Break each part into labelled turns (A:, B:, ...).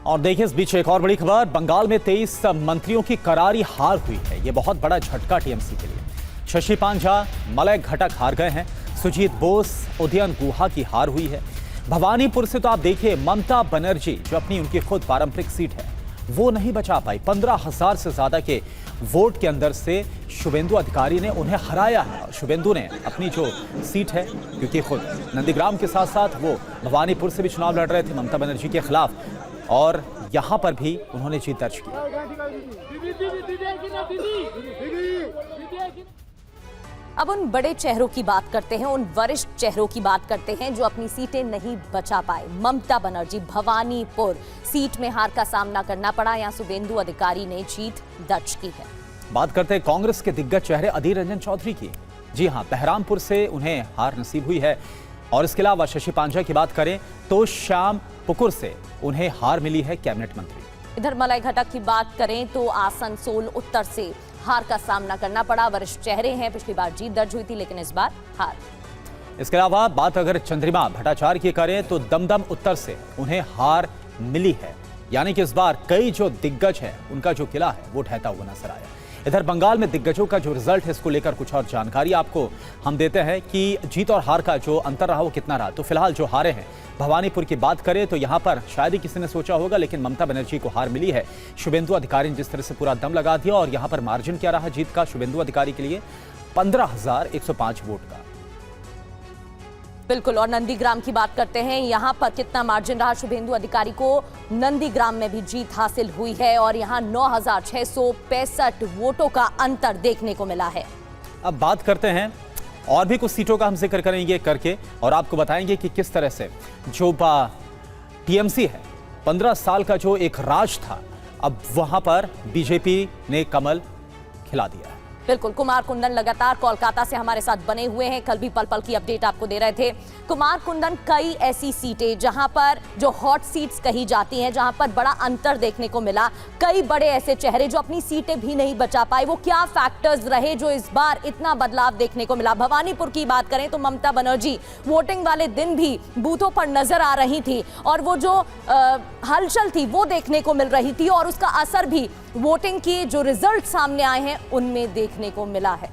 A: और देखिए इस बीच एक और बड़ी खबर, बंगाल में 23 मंत्रियों की करारी हार हुई है। ये बहुत बड़ा झटका टीएमसी के लिए। शशि पांजा, मलय घटक हार गए हैं। सुजीत बोस, उदयन गुहा की हार हुई है। भवानीपुर से तो आप देखिए ममता बनर्जी, जो अपनी उनकी खुद पारंपरिक सीट है, वो नहीं बचा पाई। 15,000 से ज्यादा के वोट के अंदर से शुभेंदु अधिकारी ने उन्हें हराया है। शुभेंदु ने अपनी जो सीट है, क्योंकि खुद नंदीग्राम के साथ साथ वो भवानीपुर से भी चुनाव लड़ रहे थे ममता बनर्जी के खिलाफ, और यहां पर भी उन्होंने जीत दर्ज की।
B: अब उन बड़े चेहरों की बात करते हैं, उन वरिष्ठ चेहरों की बात करते हैं जो अपनी सीटें नहीं बचा पाए। ममता बनर्जी, भवानीपुर सीट में हार का सामना करना पड़ा। यहां शुभेंदु अधिकारी ने जीत दर्ज की है।
A: बात करते हैं कांग्रेस के दिग्गज चेहरे अधीर रंजन चौधरी की। जी हां, बहरामपुर से उन्हें हार नसीब हुई है। और इसके अलावा शशि पांजा की बात करें तो श्याम पुकुर से उन्हें हार मिली है कैबिनेट मंत्री।
B: इधर मलय घटक की बात करें तो आसनसोल उत्तर से हार का सामना करना पड़ा। वरिष्ठ चेहरे हैं, पिछली बार जीत दर्ज हुई थी लेकिन इस बार हार।
A: इसके अलावा बात अगर चंद्रिमा भट्टाचार्य की करें तो दमदम उत्तर से उन्हें हार मिली है। यानी कि इस बार कई जो दिग्गज है उनका जो किला है वो ढहता हुआ नजर आया। इधर बंगाल में दिग्गजों का जो रिजल्ट है, इसको लेकर कुछ और जानकारी आपको हम देते हैं कि जीत और हार का जो अंतर रहा वो कितना रहा। तो फिलहाल जो हारे हैं, भवानीपुर की बात करें तो यहां पर शायद ही किसी ने सोचा होगा, लेकिन ममता बनर्जी को हार मिली है। शुभेंदु अधिकारी ने जिस तरह से पूरा दम लगा दिया, और यहां पर मार्जिन क्या रहा जीत का शुभेंदु अधिकारी के लिए, 15,105 वोट का।
B: बिल्कुल। और नंदीग्राम की बात करते हैं, यहां पर कितना मार्जिन रहा शुभेंदु अधिकारी को। नंदीग्राम में भी जीत हासिल हुई है और यहां 9,665 वोटों का अंतर देखने को मिला है।
A: अब बात करते हैं और भी कुछ सीटों का हम जिक्र करेंगे करके, और आपको बताएंगे कि किस तरह से जो टीएमसी है, 15 साल का जो एक राज था, अब वहां पर बीजेपी ने कमल खिला दिया है।
B: बिल्कुल। कुमार कुंदन लगातार कोलकाता से हमारे साथ बने हुए हैं, कल भी पल पल की अपडेट आपको दे रहे थे। कुमार कुंदन, कई ऐसी सीटें जहां पर जो हॉट सीट्स कही जाती हैं, जहां पर बड़ा अंतर देखने को मिला, कई बड़े ऐसे चेहरे जो अपनी सीटें भी नहीं बचा पाए, वो क्या फैक्टर्स रहे जो इस बार इतना बदलाव देखने को मिला? भवानीपुर की बात करें तो ममता बनर्जी वोटिंग वाले दिन भी बूथों पर नजर आ रही थी, और वो जो हलचल थी वो देखने को मिल रही थी, और उसका असर भी वोटिंग की जो रिजल्ट सामने आए हैं उनमें देखने को मिला है।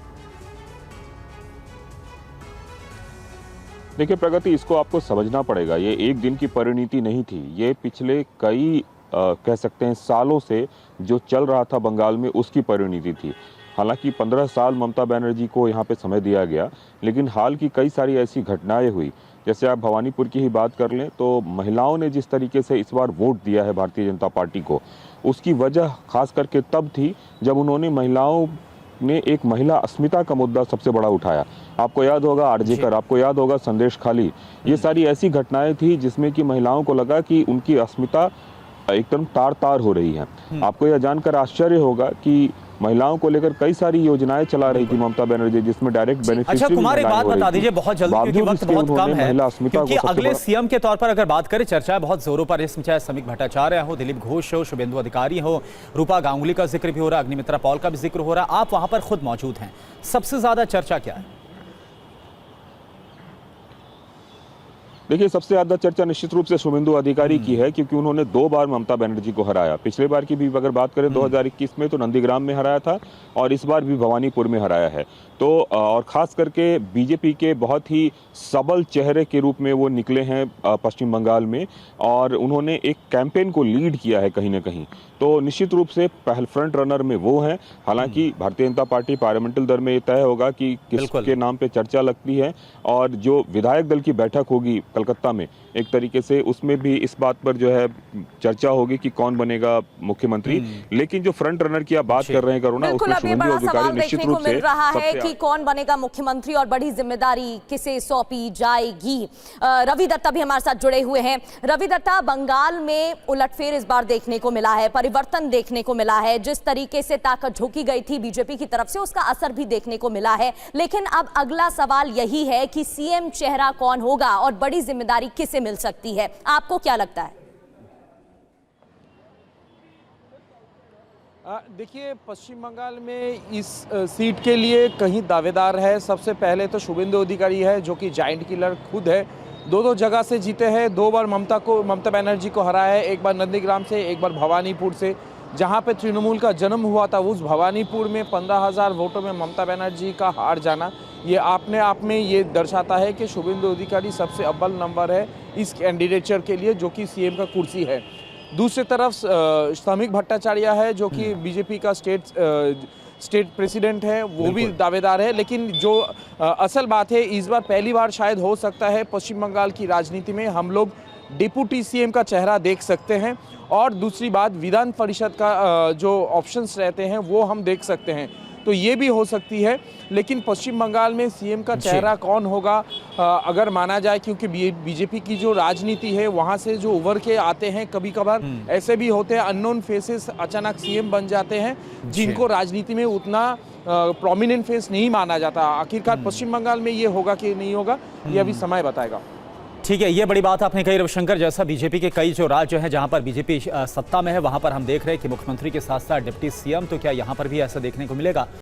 C: देखिए प्रगति, इसको आपको समझना पड़ेगा। ये एक दिन की परिणति नहीं थी, ये पिछले कई कह सकते हैं सालों से जो चल रहा था बंगाल में, उसकी परिणति थी। हालांकि 15 साल ममता बनर्जी को यहाँ पे समय दिया गया, लेकिन हाल की कई सारी ऐसी घटनाएं हुई। जैसे आप भवानीपुर की ही बात कर लें तो महिलाओं ने जिस तरीके से इस बार वोट दिया है भारतीय जनता पार्टी को, उसकी वजह खास करके तब थी जब उन्होंने महिलाओं ने एक महिला अस्मिता का मुद्दा सबसे बड़ा उठाया। आपको याद होगा आरजेकर, आपको याद होगा संदेश खाली, ये सारी ऐसी घटनाएं थी जिसमें कि महिलाओं को लगा कि उनकी अस्मिता एकदम तार तार हो रही है। आपको यह जानकर आश्चर्य होगा कि महिलाओं को लेकर कई सारी योजनाएं चला रही थी ममता बनर्जी, जिसमें डायरेक्ट बेनिफिशियरी।
A: अच्छा कुमार, एक बात बता दीजिए बहुत जल्दी, क्योंकि वक्त बहुत कम है, क्योंकि अगले सीएम के तौर पर अगर बात करें, चर्चा बहुत जोरों पर इसमें, चाहे समीक भट्टाचार्य हो, दिलीप घोष हो, शुभेंदु अधिकारी हो, रूपा गांगुली का जिक्र भी हो रहा है, अग्निमित्रा पॉल का भी जिक्र हो रहा है, आप वहां पर खुद मौजूद हैं, सबसे ज्यादा चर्चा क्या है?
C: देखिए, सबसे ज्यादा चर्चा निश्चित रूप से शुभेंदु अधिकारी की है, क्योंकि उन्होंने 2 बार ममता बनर्जी को हराया। पिछले बार की भी अगर बात करें 2021 में तो नंदीग्राम में हराया था, और इस बार भी भवानीपुर में हराया है। तो और खास करके बीजेपी के बहुत ही सबल चेहरे के रूप में वो निकले हैं पश्चिम बंगाल में, और उन्होंने एक कैंपेन को लीड किया है कहीं ना कहीं। तो निश्चित रूप से पहल फ्रंट रनर में वो हैं। हालांकि भारतीय जनता पार्टी पार्लियामेंटल दल में ये तय होगा कि किसके नाम पे चर्चा लगती है, और जो विधायक दल की बैठक होगी कलकत्ता में, एक तरीके से उसमें भी इस बात पर जो है चर्चा होगी कि कौन बनेगा मुख्यमंत्री। लेकिन जो फ्रंट रनर की आप बात कर रहे हैं करुणा, उसमें शुभेंदु अधिकारी निश्चित रूप से
B: रहा है कि कौन बनेगा मुख्यमंत्री और बड़ी जिम्मेदारी किसे सौंपी जाएगी। रवि दत्ता भी हमारे साथ जुड़े हुए हैं। रवि दत्ता, बंगाल में उलटफेर इस बार देखने को मिला है, परिवर्तन देखने को मिला है, जिस तरीके से ताकत झोंकी गई थी बीजेपी की तरफ से उसका असर भी देखने को मिला है। लेकिन अब अगला सवाल यही है कि सीएम चेहरा कौन होगा और बड़ी जिम्मेदारी किसे मिल सकती है? आपको क्या लगता है?
D: देखिए, पश्चिम बंगाल में इस सीट के लिए कहीं दावेदार है। सबसे पहले तो शुभेंदु अधिकारी है, जो कि जायंट किलर खुद है, दो जगह से जीते हैं। 2 बार ममता बनर्जी को हराया है, एक बार नंदीग्राम से, एक बार भवानीपुर से। जहां पे तृणमूल का जन्म हुआ था उस भवानीपुर में 15,000 वोटों में ममता बनर्जी का हार जाना, ये अपने आप में ये दर्शाता है कि शुभेंदु अधिकारी सबसे अव्वल नंबर है इस कैंडिडेचर के लिए, जो कि सीएम का कुर्सी है। दूसरी तरफ श्रमिक भट्टाचार्य है, जो कि बीजेपी का स्टेट प्रेसिडेंट है, वो भी दावेदार है। लेकिन जो असल बात है, इस बार पहली बार शायद हो सकता है पश्चिम बंगाल की राजनीति में हम लोग डिप्टी सीएम का चेहरा देख सकते हैं। और दूसरी बात, विधान परिषद का जो ऑप्शंस रहते हैं वो हम देख सकते हैं, तो ये भी हो सकती है। लेकिन पश्चिम बंगाल में सीएम का चेहरा कौन होगा, अगर माना जाए, क्योंकि बीजेपी की जो राजनीति है वहाँ से जो उभर के आते हैं, कभी कभार ऐसे भी होते हैं अननोन फेसेस अचानक सीएम बन जाते हैं, जिनको राजनीति में उतना प्रोमिनेंट फेस नहीं माना जाता। आखिरकार पश्चिम बंगाल में ये होगा कि नहीं होगा, ये अभी समय बताएगा।
A: ठीक है, ये बड़ी बात आपने कही रविशंकर। जैसा बीजेपी के कई जो राज्य हैं जहां पर बीजेपी सत्ता में है, वहां पर हम देख रहे हैं कि मुख्यमंत्री के साथ साथ डिप्टी सीएम, तो क्या यहां पर भी ऐसा देखने को मिलेगा?